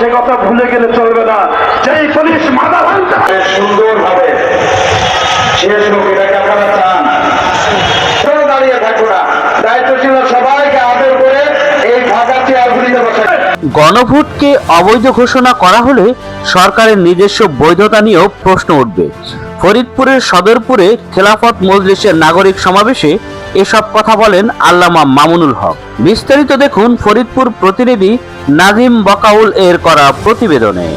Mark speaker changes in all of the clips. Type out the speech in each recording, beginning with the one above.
Speaker 1: এই কথা ভুলে গেলে চলবে না। যেই পুলিশ মাথা ভাঙতে সুন্দরভাবে শেষ হোক, এটাকে আপনারা চান। দাঁড়িয়ে থাকবো না, দায়িত্বশীল সবাইকে আদর করে এই ঢাকা চেয়ারগুলিতে বসে।
Speaker 2: গণভোটকে অবৈধ ঘোষণা করা হলে সরকারের নিজস্ব বৈধতা নিয়েও প্রশ্ন উঠবে। ফরিদপুরের সদরপুরে খেলাফত মজলিসের নাগরিক সমাবেশে এসব কথা বলেন আল্লামা মামুনুল হক। বিস্তারিত দেখুন ফরিদপুর প্রতিনিধি নাজিম বকাউল এর করা প্রতিবেদনে।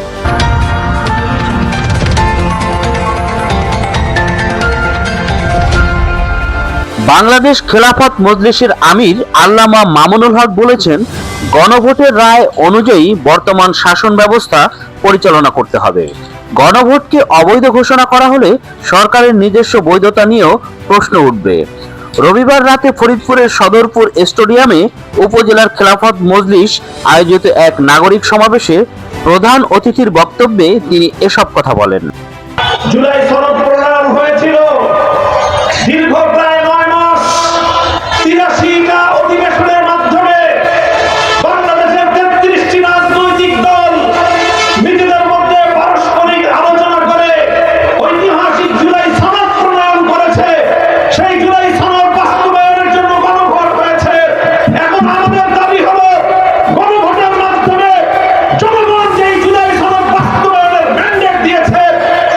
Speaker 2: বাংলাদেশ খেলাফত মজলিসের আমির আল্লামা মামুনুল হক বলেছেন, গণভোটের রায় অনুযায়ী বর্তমান শাসন ব্যবস্থা পরিচালনা করতে হবে। গণভোটকে অবৈধ ঘোষণা করা হলে সরকারের নিজস্ব বৈধতা নিয়েও প্রশ্ন উঠবে। রবিবার রাতে ফরিদপুরের সদরপুর স্টেডিয়ামে উপজেলার খেলাফত মজলিস আয়োজিত এক নাগরিক সমাবেশে প্রধান অতিথির বক্তব্যে তিনি এসব কথা বলেন।
Speaker 1: জুলাই সনদ প্রণয়ন হয়েছিল দীর্ঘ প্রায় 9 মাস, 83টা অধিবেশনের মাধ্যমে বাংলাদেশের 33টি রাজনৈতিক দল নিজেদের মধ্যে পারস্পরিক আলোচনা করে ঐতিহাসিক জুলাই সনদ প্রণয়ন করেছে। সেই জুলাই সনদ বাস্তবায়নের জন্য গণভোট হয়েছে। এখন আমাদের দাবি হলো গণভোটের মাধ্যমে জনগণ যেই জুলাই সনদ বাস্তবায়নের ম্যান্ডেট দিয়েছে,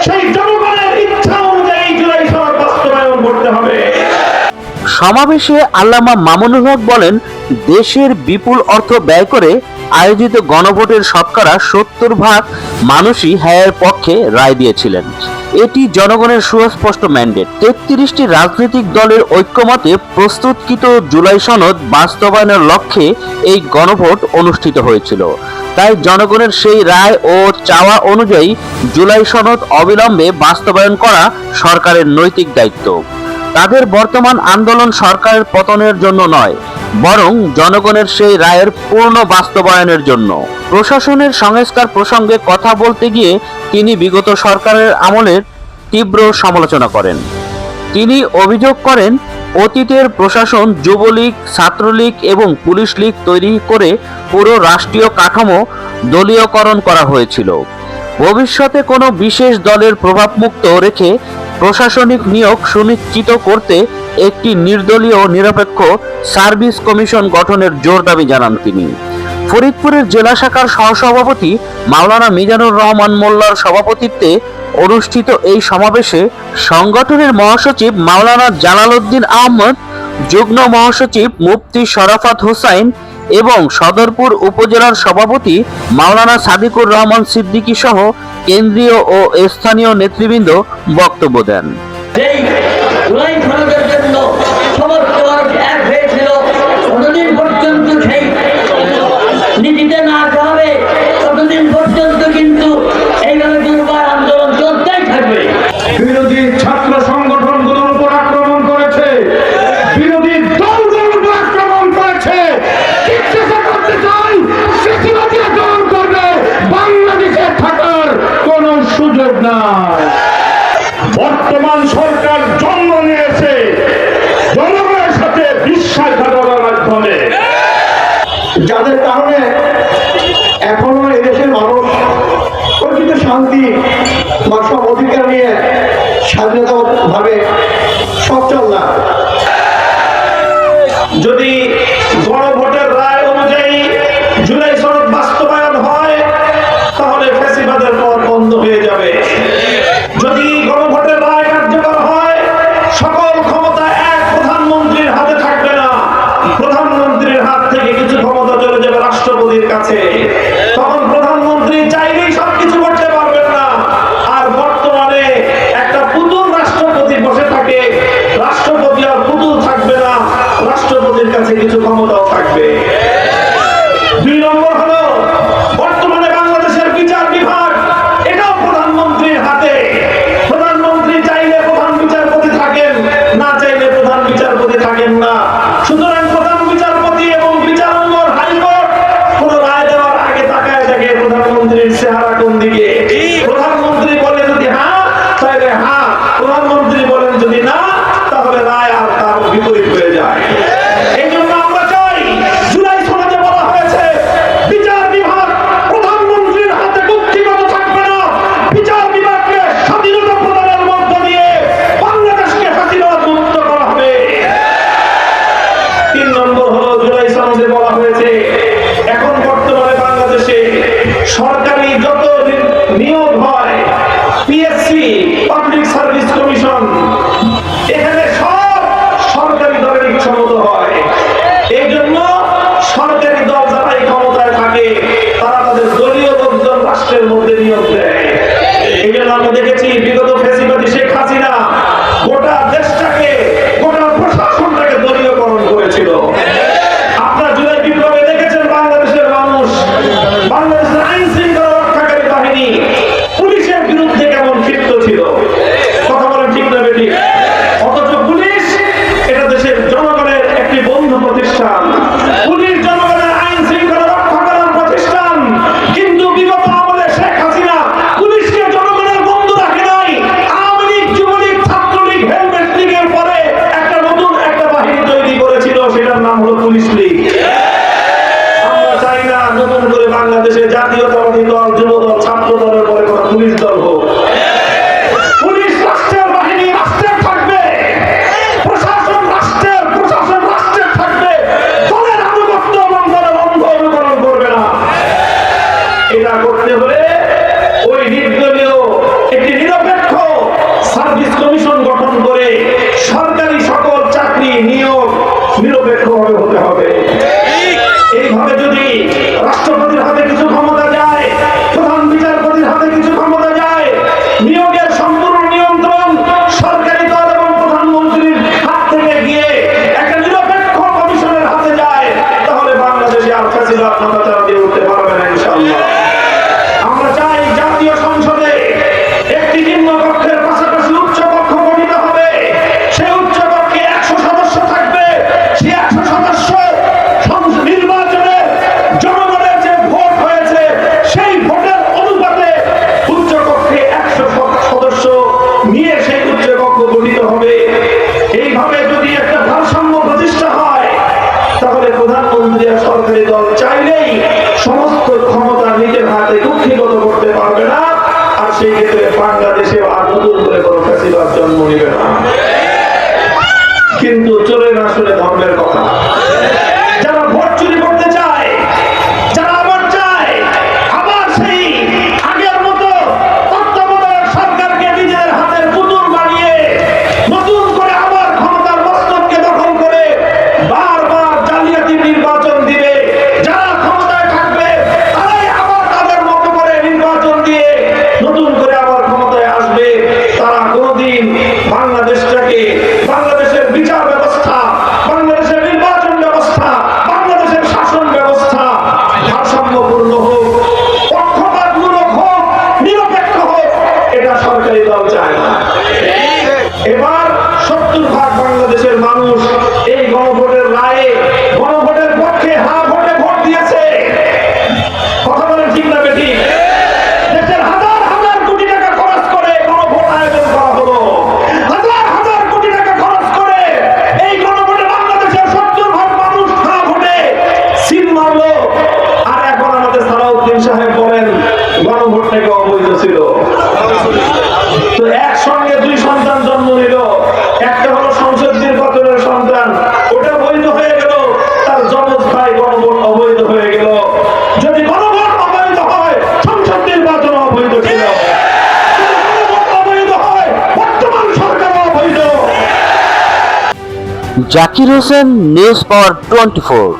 Speaker 1: সেই জনগণের ইচ্ছা অনুযায়ী জুলাই সনদ বাস্তবায়ন করতে হবে।
Speaker 2: সমাবেশে আল্লামা মামুনুল হক বলেন, দেশের বিপুল অর্থ ব্যয় করে আয়োজিত গণভোটের শতকরা 70% মানুষই হ্যাঁর পক্ষে রায় দিয়েছিলেন। এটি জনগণের সুস্পষ্ট ম্যান্ডেট। 33টি রাজনৈতিক দলের ঐক্যমতে প্রস্তুতকৃত জুলাই সনদ বাস্তবায়নের লক্ষ্যে এই গণভোট অনুষ্ঠিত হয়েছিল। তাই জনগণের সেই রায় ও চাওয়া অনুযায়ী জুলাই সনদ অবিলম্বে বাস্তবায়ন করা সরকারের নৈতিক দায়িত্ব। তাদের বর্তমান আন্দোলন সরকারের পতনের জন্য নয়, বরং জনগণের সেই রায়ের পূর্ণ বাস্তবায়নের জন্য। প্রশাসনের সংস্কার প্রসঙ্গে কথা বলতে গিয়ে তিনি বিগত সরকারের আমলের তীব্র সমালোচনা করেন। তিনি অভিযোগ করেন, অতীতের প্রশাসন যুবলীগ, ছাত্রলীগ এবং পুলিশ লীগ তৈরি করে পুরো রাষ্ট্রীয় কাঠামো দলীয়করণ করা হয়েছিল। ভবিষ্যতে কোনো বিশেষ দলের প্রভাবমুক্ত রেখে প্রশাসনিক নিয়োগ সুনিশ্চিত করতে একটি নির্দলীয় নিরপেক্ষ সার্ভিস কমিশন গঠনের জোর দাবি জানান তিনি। ফরিদপুরের জেলা শাখার সহসভাপতি মাওলানা মিজানুর রহমান মোল্লার সভাপতিত্বে অনুষ্ঠিত এই সমাবেশে সংগঠনের মহাসচিব মাওলানা জালালউদ্দিন আহমদ, যুগ্ম মহাসচিব মুফতি শরাফত হোসাইন এবং সদরপুর উপজেলার সভাপতি মাওলানা সাদিকুর রহমান সিদ্দিকী সহ কেন্দ্রীয় ও স্থানীয় নেতৃবৃন্দ বক্তব্য দেন।
Speaker 1: বিরোধী ছাত্র সংগঠনগুলোর উপর আক্রমণ করেছে, বিরোধী দলগুলোর উপর আক্রমণ করেছে। বাংলাদেশে থাকার কোন সুযোগ নাই। বর্তমান সরকার জন্ম নিয়েছে জনগণের সাথে বিশ্বাসঘাতকতার মাধ্যমে, যাদের কারণে এখনো এদেশের মানুষ প্রকৃত শান্তি বা সব অধিকার নিয়ে স্বাধীনতা ভাবে সচল না। যদি গণভোটের রায় অনুযায়ী জুলাই সনদ বাস্তবায়ন হয়, তাহলে ফ্যাসিবাদের পথ বন্ধ হয়ে যাবে। যদি গণভোটের রায় কার্যকর হয়, সকল ক্ষমতা এক প্রধানমন্ত্রীর হাতে থাকবে না, প্রধানমন্ত্রীর হাত থেকে কিছু ক্ষমতা চলে যাবে রাষ্ট্রপতির কাছে। তখন প্রধানমন্ত্রী চাইলেই সবকিছু করতে পারবেন না। আর বর্তমানে একটা পুতুল রাষ্ট্রপতি বসে থাকে, রাষ্ট্রপতি আর পুতুল থাকবে না, রাষ্ট্রপতির কাছে কিছু ক্ষমতাও থাকবে। 2 নম্বর হলো, বর্তমানে বাংলাদেশের বিচার বিভাগ এটাও প্রধানমন্ত্রীর হাতে। প্রধানমন্ত্রী চাইলে প্রধান বিচারপতি থাকেন, না চাইলে প্রধান বিচারপতি থাকেন না। সুতরাং প্রধান বিচারপতি এবং বিচারাঙ্গর হাইকোর্ট কোন রায় দেওয়ার আগে তাকায় দেখে প্রধানমন্ত্রীর নতুন করে বাংলাদেশে জাতীয়তাবাদী দল, যুব দল, ছাত্র দলের পরে কোনো পুলিশ দল হোক। পুলিশ রাষ্ট্রের বাহিনী রাষ্ট্রের থাকবে, প্রশাসন রাষ্ট্রের থাকবে, দলের আনুগত্য এবং দলের অন্ধ অনুকরণ করবে না। এটা করতে হলে ওই নির্দলীয় একটি নিরপেক্ষ সার্ভিস কমিশন গঠন করে সরকারি সকল চাকরি নিয়োগ নিরপেক্ষভাবে হতে হবে। এইভাবে যদি রাষ্ট্রপতির হাতে কিছু ক্ষমতা যায়, প্রধান বিচারপতির হাতে কিছু ক্ষমতা যায়, নিয়োগের সম্পূর্ণ নিয়ন্ত্রণ সরকারি দল এবং প্রধানমন্ত্রীর হাত থেকে গিয়ে একটা নিরপেক্ষ কমিশনের হাতে যায়, তাহলে বাংলাদেশে আর ফ্যাসিবাদ নাড়াচাড়া দিয়ে উঠতে পারবে না ইনশাআল্লাহ। আমরা চাই জাতীয় সংসদে একটি নিম্ন কক্ষের পাশাপাশি উচ্চ কক্ষ গঠিত হবে। সেই উচ্চ কক্ষে 100 সদস্য থাকবে। সেই 100 সদস্য নির্বাচনে জনগণের যে ভোট হয়েছে সেই ভোটের অনুপাতে উচ্চ কক্ষে 100 সদস্য নিয়ে সেই উচ্চ কক্ষ গঠিত হবে। এইভাবে যদি একটা ভারসাম্য প্রতিষ্ঠা হয়, তাহলে প্রধানমন্ত্রী আর সরকারি দল চাইলেই সমস্ত ক্ষমতা নিজের হাতে কুক্ষিগত করতে পারবে না। আর সেই ক্ষেত্রে বাংলাদেশে আর নতুন করে কোনো ফ্যাসিবাদ জন্ম নিবে না। কিন্তু চোরের আসলে ধর্মের কথা। যারা ভোট চুরি করতে চায়, যারা আবার চায় আবার সেই আগের মতো তত্ত্বাবধায়ক সরকারকে নিজের হাতের পুতুল বানিয়ে নতুন করে আবার ক্ষমতার মস্তককে দখল করে বারবার জালিয়াতি নির্বাচন দিবে, যারা ক্ষমতায় থাকবে তারাই আবার তাদের মতো করে নির্বাচন দিয়ে নতুন করে আবার ক্ষমতায় আসবে। তারা কোনোদিন বাংলাদেশটাকে, বাংলাদেশের বিচার ব্যবস্থা, বাংলাদেশের নির্বাচন ব্যবস্থা, বাংলাদেশের শাসন ব্যবস্থা ভারসাম্যপূর্ণ হোক, পক্ষপাতমূলক হোক, নিরপেক্ষ হোক, এটা সরকারি দল চায় না। এবার 70% বাংলাদেশের মানুষ এই গণভোটের রায়ে, গণভোটের পক্ষে হা ভোটে ভোট দিয়েছে। কথা বলেন ঠিক না বেঠিক? দেশের হাজার হাজার কোটি টাকা খরচ করে গণভোট আয়োজন করা হলো। হাজার হাজার কোটি টাকা খরচ করে এই গণভোটে বাংলাদেশের 70% মানুষ হা ভোটে সিল মারলো। আর এখন আমাদের সালাউদ্দিন সাহেব বলেন গণভোট থেকে অবৈধ ছিল। তো একসঙ্গে 2 সন্তান জন্ম নিল। একটা হলো সংসদ নির্বাচনের সন্তান, ওটা বৈধ হয়ে গেল। তার যমজ ভাই গণভোট অবৈধ হয়ে গেল। যদি গণভোট অবৈধ হয়, সংসদ নির্বাচন অবৈধ ছিল। যদি গণভোট অবৈধ হয়, বর্তমান সরকার অবৈধ।
Speaker 2: জাকির হোসেন, নিউজ পাওয়ার 24।